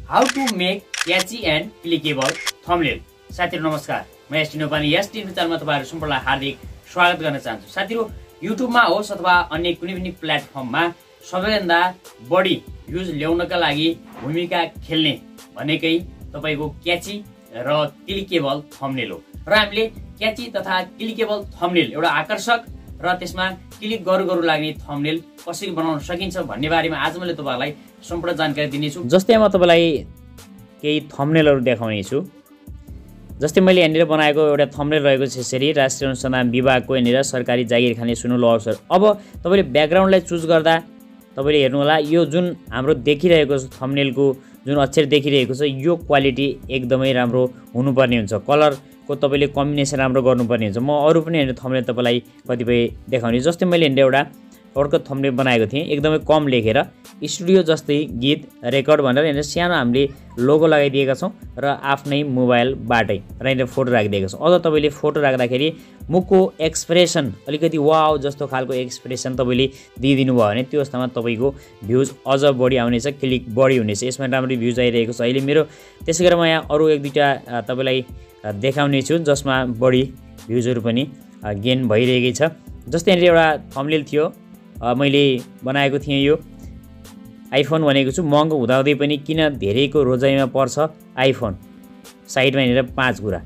How to make catchy and clickable thumbnail. साथीहरु नमस्कार, म एसटी नेपाली एसटी च्यानलमा तपाईहरु सम्पूर्णलाई हार्दिक स्वागत गर्न चाहन्छु। साथीहरु युट्युबमा होस् अथवा अन्य कुनै पनि प्लेटफर्ममा सबैभन्दा बढी भ्युज ल्याउनका लागि भूमिका खेल्ने भनेकै तपाईको क्याची र क्लिकेबल थम्बनेल हो। र हामीले क्याची तथा क्लिकेबल थम्बनेल एउटा आकर्षक र त्यसमा क्लिक गरु लाग्ने थम्बनेल कसरी बनाउन सकिन्छ भन्ने बारेमा आज मैले तपाईहरुलाई सम्पूर्ण जानकारी दिनेछु। जस्तै म तपाईलाई केही थम्बनेलहरु देखाउने छु। जस्तै मैले यहाँनिर बनाएको एउटा थम्बनेल रहेको छ यसरी, राष्ट्रिय अनुसन्धान विभागको यहाँनिर सरकारी जागिर खाने सुनौलो अवसर। अब तपाईले ब्याकग्राउन्डलाई चुज गर्दा तपाईले हेर्नु होला, यो जुन हाम्रो देखिरहेको छ थम्बनेलको जुन अक्षर देखिरहेको छ यो क्वालिटी एकदमै राम्रो हुनुपर्ने हुन्छ। कलरको तपाईले कम्बिनेसन राम्रो गर्नुपर्ने हुन्छ। म अरु पनि हेर्नु थम्बनेल तपाईलाई कतिपय देखाउने। जस्तै मैले हेर्नु एउटा अर्को थम्बनेल बनाएको थिएँ, एकदमै कम लेखेर स्टुडियो जस्तै गीत रेकर्ड भनेर हेर्नु सानो हामीले लोगो लगाइदिएका छौं र आफ्नै मोबाइलबाटै र यहाँ फोटो राखिदिएका छौं। अझ तपाईले फोटो राख्दाखेरि मुखको एक्सप्रेसन अलिकति वाउ जस्तो खालको एक्सप्रेसन तपाईले दिइदिनु भयो भने त्यो अवस्थामा तपाईको भ्युज अझ बढी आउनेछ, क्लिक बढी हुनेछ। यसमा राम्रो भ्युज आइरहेको छ अहिले मेरो। त्यसैगरी म यहाँ अरु एक दुईटा तपाईलाई देखाउने छु जसमा बढी भ्युजहरु पनि गेन भइरहेकै छ। जस्तै यहाँ एउटा थम्बनेल थियो मैले बनाएको थिएँ, यो आइफोन भनेको छु। महँगो हुँदाहुँदै पनि किन धेरैको रोजाइमा पर्छ आइफोन, साइडमा हेरेर 5 कुरा।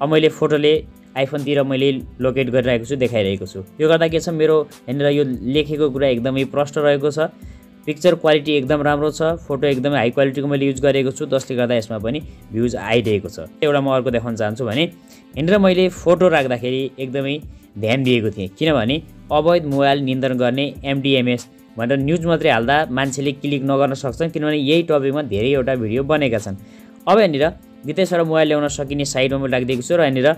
अब मैले फोटोले आइफोनतिर मैले लोकेट गरिरहेको छु, देखाइरहेको छु। यो गर्दा के छ, मेरो हेरेर यो लेखेको कुरा एकदमै प्रष्ट रहेको छ, पिक्चर क्वालिटी एकदम राम्रो छ, फोटो एकदमै हाई क्वालिटीको मैले युज गरेको छु, जसले गर्दा यसमा पनि भ्युज आइरहेको छ। एउटा म अर्को देखाउन चाहन्छु भने हेरेर मैले फोटो राख्दाखेरि एकदमै ध्यान दिएको थिएँ, किनभने अवैध मोबाइल नियन्त्रण गर्ने MDMS भनेर न्युज मात्रै हाल्दा मान्छेले क्लिक नगर्न सक्छन्, किनभने यही टपिकमा धेरैवटा भिडियो बनेका छन्। अब यहाँनिर विदेशबाट मोबाइल ल्याउन सकिने साइटमा मैले राखिदिएको छु र यहाँनिर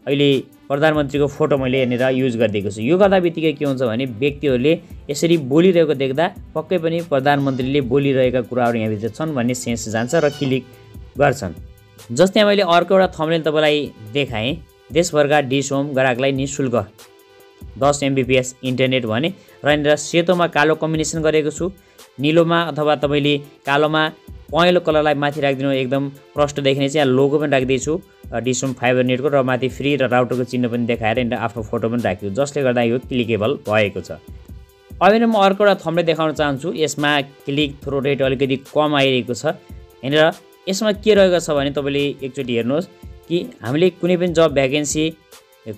अहिले प्रधानमन्त्रीको फोटो मैले यहाँनिर युज गरिदिएको छु। यो गर्दा बित्तिकै के हुन्छ भने व्यक्तिहरूले यसरी बोलिरहेको देख्दा पक्कै पनि प्रधानमन्त्रीले बोलिरहेका कुराहरू यहाँभित्र छन् भन्ने सेन्स जान्छ र क्लिक गर्छन्। जस्तै मैले अर्को एउटा थम्बनेल तपाईलाई देखाएँ, देशभरका डिस होम ग्राहकलाई निःशुल्क 10 MBPS इन्टरनेट भने र यहाँनिर सेतोमा कालो कम्बिनेसन गरेको छु, निलोमा अथवा तपाईले कालोमा पहेँलो कलरलाई माथि राखिदिनु एकदम प्रष्ट देखिने चाहिँ यहाँ लोगो पनि राखिदिएछु डिस होम फाइबर नेटको, र माथि फ्री र राउटरको चिन्ह पनि देखाएर यहाँनिर आफ्नो फोटो पनि राखेको, जसले गर्दा यो क्लिकेबल भएको छ। अब म अर्को एउटा थम्बनेल देखाउन चाहन्छु। यसमा क्लिक थ्रो रेट अलिकति कम आइरहेको छ। यहाँनिर यसमा के रहेको छ भने तपाईले एकचोटि हेर्नुहोस् कि हामीले कुनै पनि जब भ्याकेन्सी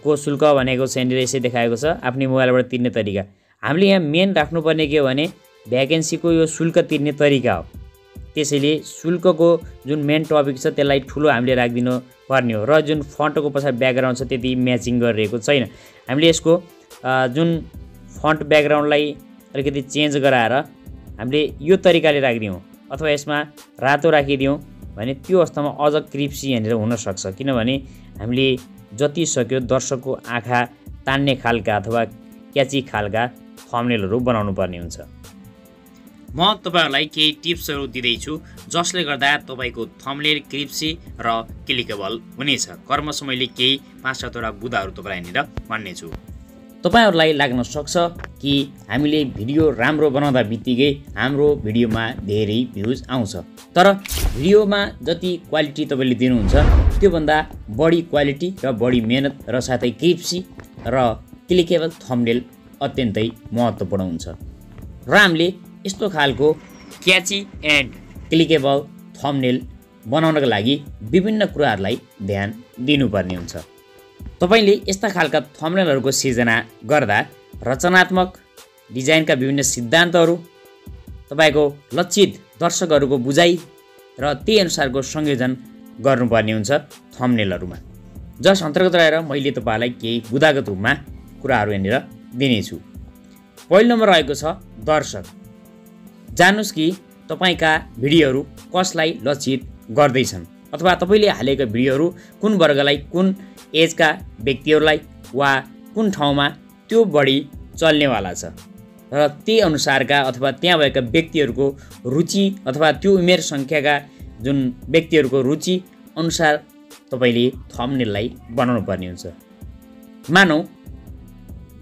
को शुल्क भनेको छ यहाँनिर यसै देखाएको छ, आफ्नै मोबाइलबाट तिर्ने तरिका। हामीले यहाँ मेन राख्नुपर्ने के हो भने भ्याकेन्सीको यो शुल्क तिर्ने तरिका हो। त्यसैले शुल्कको जुन मेन टपिक छ त्यसलाई ठुलो हामीले राखिदिनु पर्ने हो, र जुन फन्टको पछाडि ब्याकग्राउन्ड छ त्यति म्याचिङ गरिरहेको छैन। हामीले यसको जुन फन्ट ब्याकग्राउन्डलाई अलिकति चेन्ज गराएर हामीले यो तरिकाले राखिदियौँ अथवा यसमा रातो राखिदियौँ भने त्यो अवस्थामा अझ क्रिप्सी यहाँनिर हुनसक्छ, किनभने हामीले जति सक्यो दर्शकको आँखा तान्ने खालका अथवा क्याची खालका थम्बनेलहरू बनाउनु पर्ने हुन्छ। म तपाईहरुलाई केही टिप्सहरू दिँदैछु जसले गर्दा तपाईको थम्बनेल क्रिप्सी र क्लिकेबल हुनेछ। कर्मश मैले केही 5-7 वटा बुदाहरू तपाईलाई यहाँनिर भन्नेछु। तपाईहरुलाई लाग्न सक्छ कि हामीले भिडियो राम्रो बनाउँदा बित्तिकै हाम्रो भिडियोमा धेरै भ्युज आउँछ, तर भिडियोमा जति क्वालिटी तपाईले दिनुहुन्छ त्योभन्दा बढी क्वालिटी र बढी मेहनत र साथै क्रिप्सी र क्लिकेबल थम्बनेल अत्यन्तै महत्त्वपूर्ण हुन्छ। र हामीले यस्तो खालको क्याची एन्ड क्लिकेबल थम्बनेल बनाउनका लागि विभिन्न कुराहरूलाई ध्यान दिनुपर्ने हुन्छ। तपाईले यस्ता खालका थम्बनेलहरूको सिर्जना गर्दा रचनात्मक डिजाइनका विभिन्न सिद्धान्तहरू, तपाईको लक्षित दर्शकहरूको बुझाइ र त्यही अनुसारको संयोजन गर्नुपर्ने हुन्छ थम्बनेलहरूमा, जस अन्तर्गत रहेर मैले तपाईलाई केही बुदागत रूपमा कुराहरू यहाँनिर दिनेछु। पहिलो नम्बर रहेको छ दर्शक। जान्नुस् कि तपाईका भिडियोहरू कसलाई लक्षित गर्दैछन् अथवा तपाईले हालेका भिडियोहरू कुन वर्गलाई, कुन एजका व्यक्तिहरूलाई वा कुन ठाउँमा त्यो बढी चल्नेवाला छ, र त्यही अनुसारका अथवा त्यहाँ भएका व्यक्तिहरूको रुचि अथवा त्यो उमेर सङ्ख्याका जुन व्यक्तिहरूको रुचि अनुसार तपाईले थम्बनेललाई बनाउनु पर्ने हुन्छ। मानौँ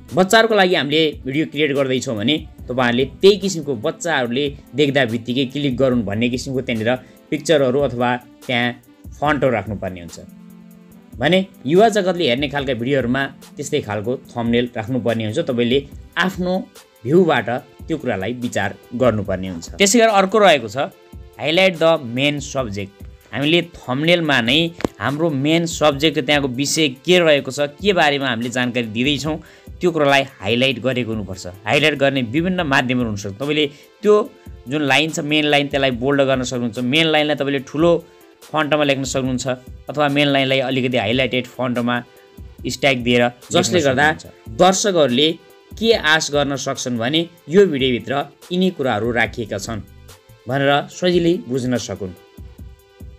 बच्चाहरूको लागि हामीले भिडियो क्रिएट गर्दैछौँ भने तपाईहरुले त्यही किसिमको बच्चाहरूले देख्दा बित्तिकै क्लिक गरून् भन्ने किसिमको त्यहाँनिर पिक्चरहरू अथवा त्यहाँ फन्टहरू राख्नुपर्ने हुन्छ भने युवा जगतले हेर्ने खालका भिडियोहरूमा त्यस्तै खालको थम्बनेल राख्नुपर्ने हुन्छ। तपाईले आफ्नो भ्यूबाट त्यो कुरालाई विचार गर्नुपर्ने हुन्छ। त्यसैगरी अर्को रहेको छ हाइलाइट द मेन सब्जेक्ट। हामीले थम्बनेलमा नै हाम्रो मेन सब्जेक्ट त्यहाँको विषय के रहेको छ, के बारेमा हामीले जानकारी दिँदैछौँ त्यो कुरालाई हाइलाइट गरेको हुनुपर्छ। हाइलाइट गर्ने विभिन्न माध्यमहरू हुनसक्छ। तपाईँले त्यो जुन लाइन छ मेन लाइन त्यसलाई बोल्ड गर्न सक्नुहुन्छ। मेन लाइनलाई तपाईँले ठुलो फन्टमा लेख्न सक्नुहुन्छ अथवा मेन लाइनलाई अलिकति हाइलाइटेड फन्टमा स्ट्याक दिएर, जसले गर्दा दर्शकहरूले के आश गर्न सक्छन् भने यो भिडियोभित्र यिनी कुराहरू राखिएका छन् भनेर सजिलै बुझ्न सकुन्।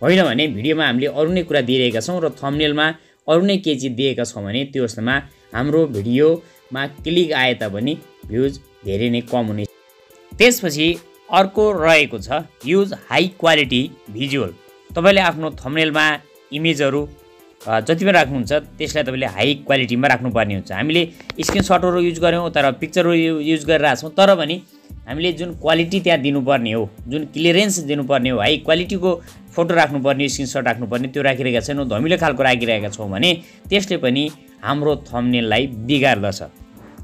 होइन भने भिडियोमा हामीले अरू नै कुरा दिइरहेका छौँ र थम्बनेलमा अरू नै के चिज दिएका छौँ भने त्यो अवस्थामा हाम्रो भिडियोमा क्लिक आए तापनि भ्युज धेरै नै कम हुने। त्यसपछि अर्को रहेको छ युज हाई क्वालिटी भिजुअल। तपाईँले आफ्नो थम्बनेलमा इमेजहरू जति पनि राख्नुहुन्छ त्यसलाई तपाईँले हाई क्वालिटीमा राख्नुपर्ने हुन्छ। हामीले स्क्रिनसटहरू युज गऱ्यौँ तर पिक्चरहरू युज गरिरहेको छौँ, तर पनि हामीले जुन क्वालिटी त्यहाँ दिनुपर्ने हो, जुन क्लियरेन्स दिनुपर्ने हो, हाई क्वालिटीको फोटो राख्नुपर्ने, स्क्रिनसट राख्नुपर्ने त्यो राखिरहेका छैनौँ, धमिलो खालको राखिरहेका छौँ भने त्यसले पनि हाम्रो थम्बनेललाई बिगार्दछ,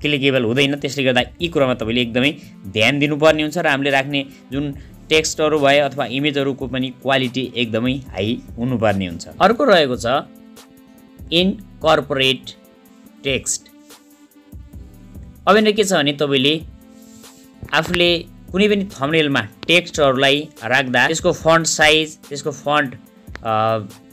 क्लिकेबल हुँदैन। त्यसले गर्दा यी कुरामा तपाईँले एकदमै ध्यान दिनुपर्ने हुन्छ र हामीले राख्ने जुन टेक्स्टहरू भए अथवा इमेजहरूको पनि क्वालिटी एकदमै हाई हुनुपर्ने हुन्छ। अर्को रहेको छ इनकर्पोरेट टेक्स्ट। अब यिनीहरू के छ भने तपाईँले आफूले कुनै पनि थम्बनेलमा टेक्स्टहरूलाई राख्दा त्यसको फन्ट साइज, त्यसको फन्ट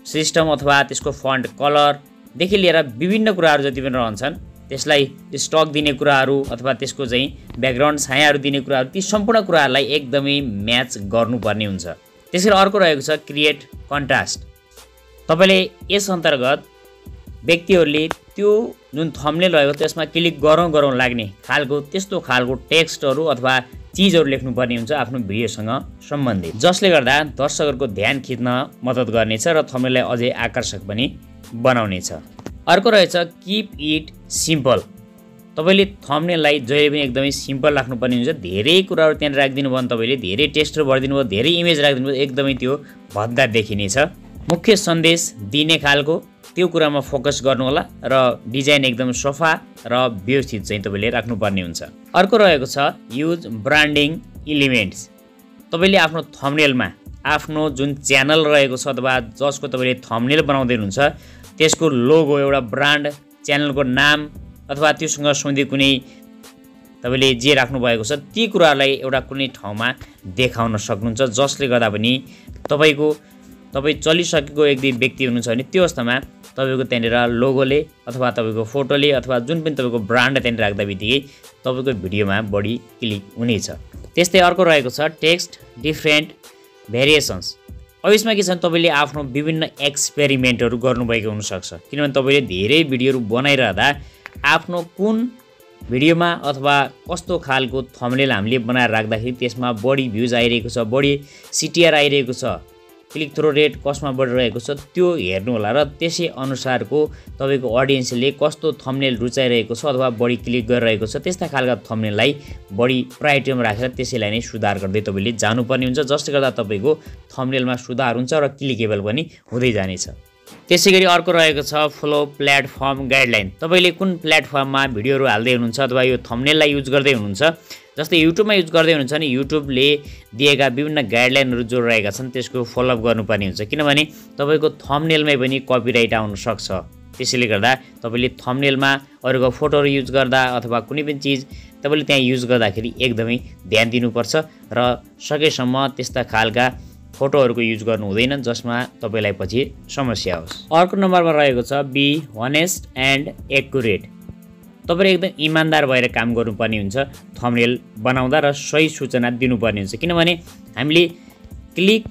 सिस्टम अथवा त्यसको फन्ट कलरदेखि लिएर विभिन्न कुराहरू जति पनि रहन्छन् त्यसलाई स्टक दिने कुराहरू अथवा त्यसको चाहिँ ब्याकग्राउन्ड छायाहरू दिने कुराहरू, ती सम्पूर्ण कुराहरूलाई एकदमै म्याच गर्नुपर्ने हुन्छ। त्यसैले अर्को रहेको छ क्रिएट कन्ट्रास्ट। तपाईँले यस अन्तर्गत व्यक्तिहरूले त्यो जुन थम्बनेल रहेको त्यसमा क्लिक गरौँ लाग्ने खालको त्यस्तो खालको टेक्स्टहरू अथवा चिजहरू लेख्नुपर्ने हुन्छ आफ्नो भिडियोसँग सम्बन्धित, जसले गर्दा दर्शकहरूको ध्यान खिच्न मद्दत गर्नेछ र थम्बनेललाई अझै आकर्षक पनि बनाउनेछ। अर्को रहेछ किप इट सिम्पल। तपाईँले थम्बनेललाई जहिले पनि एकदमै सिम्पल राख्नुपर्ने हुन्छ। धेरै कुराहरू त्यहाँ राखिदिनु भयो भने तपाईँले धेरै टेक्स्टहरू भरिदिनु भयो, धेरै इमेज राखिदिनु भयो, एकदमै त्यो भद्दा देखिनेछ। मुख्य सन्देश दिने खालको त्यो कुरामा फोकस गर्नु होला र डिजाइन एकदम सफा र व्यवस्थित चाहिँ तपाईँले राख्नुपर्ने हुन्छ। अर्को रहेको छ युज ब्रान्डिङ इलिमेन्ट्स। तपाईँले आफ्नो थम्बनेलमा आफ्नो जुन च्यानल रहेको छ अथवा जसको तपाईँले थम्बनेल बनाउँदै हुनुहुन्छ त्यसको लोगो, एउटा ब्रान्ड, च्यानलको नाम अथवा त्योसँग सम्बन्धित कुनै तपाईँले जे राख्नु भएको छ ती कुराहरूलाई एउटा कुनै ठाउँमा देखाउन सक्नुहुन्छ, जसले गर्दा पनि तपाईँ चलिसकेको एक दुई व्यक्ति हुनुहुन्छ भने त्यो अवस्थामा तपाईँको त्यहाँनिर लोगोले अथवा तपाईँको फोटोले अथवा जुन पनि तपाईँको ब्रान्ड त्यहाँनिर राख्दा बित्तिकै तपाईँको भिडियोमा बढी क्लिक हुनेछ। त्यस्तै अर्को रहेको छ टेक्स्ट डिफ्रेन्ट भेरिएसन्स। अब यसमा के छ भने तपाईँले आफ्नो विभिन्न एक्सपेरिमेन्टहरू गर्नुभएको हुनसक्छ, किनभने तपाईँले धेरै भिडियोहरू बनाइरहँदा आफ्नो कुन भिडियोमा अथवा कस्तो खालको थम्बनेल हामीले बनाएर राख्दाखेरि त्यसमा बढी भ्युज आइरहेको छ, बढी सिटिआर आइरहेको छ, क्लिक थ्रो रेट कसमा बढिरहेको छ त्यो हेर्नु होला र त्यसै अनुसारको तपाईँको अडियन्सले कस्तो थम्बनेल रुचाइरहेको छ अथवा बढी क्लिक गरिरहेको छ त्यस्ता खालका थम्बनेललाई बढी प्रायोरिटीमा राखेर त्यसैलाई नै सुधार गर्दै तपाईँले जानुपर्ने हुन्छ, जसले गर्दा तपाईँको थम्बनेलमा सुधार हुन्छ र क्लिकेबल पनि हुँदै जानेछ। त्यसैगरी अर्को रहेको छ फलो प्लेटफर्म गाइडलाइन। तपाईँले कुन प्लेटफर्ममा भिडियोहरू हाल्दै हुनुहुन्छ अथवा यो थम्बनेललाई युज गर्दै हुनुहुन्छ, जस्तै युट्युबमा युज गर्दै हुनुहुन्छ भने युट्युबले दिएका विभिन्न गाइडलाइनहरू जो रहेका छन् त्यसको फलोअप गर्नुपर्ने हुन्छ, किनभने तपाईँको थम्बनेलमै पनि कपिराइट आउन सक्छ। त्यसैले गर्दा तपाईँले थम्बनेलमा अरूको फोटोहरू युज गर्दा अथवा कुनै पनि चिज तपाईँले त्यहाँ युज गर्दाखेरि एकदमै ध्यान दिनुपर्छ र सकेसम्म त्यस्ता खालका फोटोहरूको युज गर्नु हुँदैन जसमा तपाईँलाई पछि समस्या होस्। अर्को नम्बरमा रहेको छ बी अनेस्ट एन्ड एक्युरेट। तपाईँले एकदम इमान्दार भएर काम गर्नुपर्ने हुन्छ थम्बनेल बनाउँदा र सही सूचना दिनुपर्ने हुन्छ, किनभने हामीले क्लिक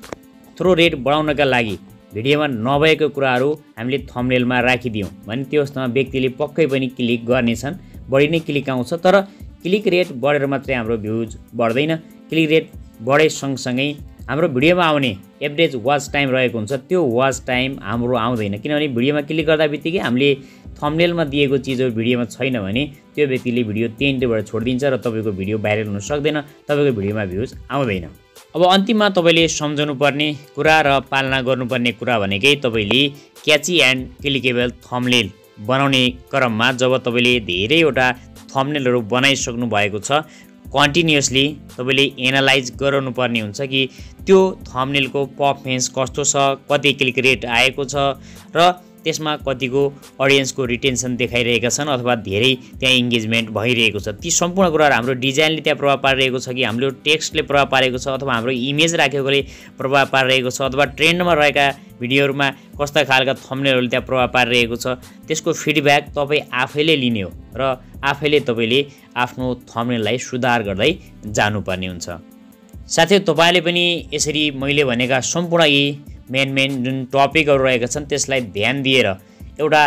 थ्रो रेट बढाउनका लागि भिडियोमा नभएको कुराहरू हामीले थम्बनेलमा राखिदियौँ भने त्यो अवस्थामा व्यक्तिले पक्कै पनि क्लिक गर्नेछन्, बढी नै क्लिक आउँछ। तर क्लिक रेट बढेर मात्रै हाम्रो भ्युज बढ्दैन, क्लिक रेट बढे सँगसँगै हाम्रो भिडियोमा आउने एभरेज वाच टाइम रहेको हुन्छ त्यो वाच टाइम हाम्रो आउँदैन, किनभने भिडियोमा क्लिक गर्दा बित्तिकै हामीले थम्बनेलमा दिएको चिजहरू भिडियोमा छैन भने त्यो व्यक्तिले भिडियो त्यहीँबाट छोडिदिन्छ र तपाईँको भिडियो भाइरल हुन सक्दैन, तपाईँको भिडियोमा भ्युज आउँदैन। अब अन्तिममा तपाईँले सम्झनु पर्ने कुरा र पालना गर्नुपर्ने कुरा भनेकै तपाईँले क्याची एन्ड क्लिकेबल थम्बनेल बनाउने क्रममा जब तपाईँले धेरैवटा थम्बनेलहरू बनाइसक्नु भएको छ, कन्टिन्युअसली तपाईँले एनालाइज गराउनु पर्ने हुन्छ कि त्यो थम्बनेलको पर्फर्मेन्स कस्तो छ, कति क्लिक रेट आएको छ र त्यसमा कतिको अडियन्सको रिटेन्सन देखाइरहेका छन् अथवा धेरै त्यहाँ इङ्गेजमेन्ट भइरहेको छ। ती सम्पूर्ण कुराहरू हाम्रो डिजाइनले त्यहाँ प्रभाव पारिरहेको छ कि हाम्रो टेक्स्टले प्रभाव पारेको छ अथवा हाम्रो इमेज राखेकोले प्रभाव पारिरहेको छ अथवा ट्रेन्डमा रहेका भिडियोहरूमा कस्ता खालका थम्बनेलहरूले त्यहाँ प्रभाव पारिरहेको छ, त्यसको फिडब्याक तपाईँ आफैले लिने हो र आफैले तपाईँले आफ्नो थम्बनेललाई सुधार गर्दै जानुपर्ने हुन्छ। साथै तपाईँले पनि यसरी मैले भनेका सम्पूर्ण यी मेन जुन टपिकहरू रहेका छन् त्यसलाई ध्यान दिएर एउटा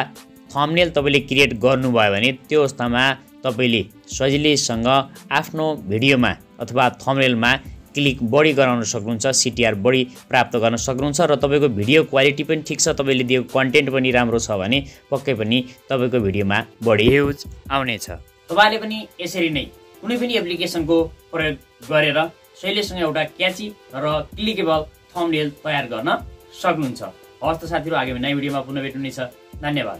थम्बनेल तपाईँले क्रिएट गर्नुभयो भने त्यो अवस्थामा तपाईँले सजिलैसँग आफ्नो भिडियोमा अथवा थम्बनेलमा क्लिक बढी गराउन सक्नुहुन्छ, सिटिआर बढी प्राप्त गर्न सक्नुहुन्छ र तपाईँको भिडियो क्वालिटी पनि ठिक छ, तपाईँले दिएको कन्टेन्ट पनि राम्रो छ भने पक्कै पनि तपाईँको भिडियोमा बढी भ्युज आउनेछ। तपाईँले पनि यसरी नै कुनै पनि एप्लिकेसनको प्रयोग गरेर सहिलेसँग एउटा क्याची र क्लिकेबल थम्बनेल तयार गर्न सक्नुहुन्छ। हवस् त साथीहरू, आगामी नयाँ भिडियोमा पुनः भेट्नुहुनेछ। धन्यवाद।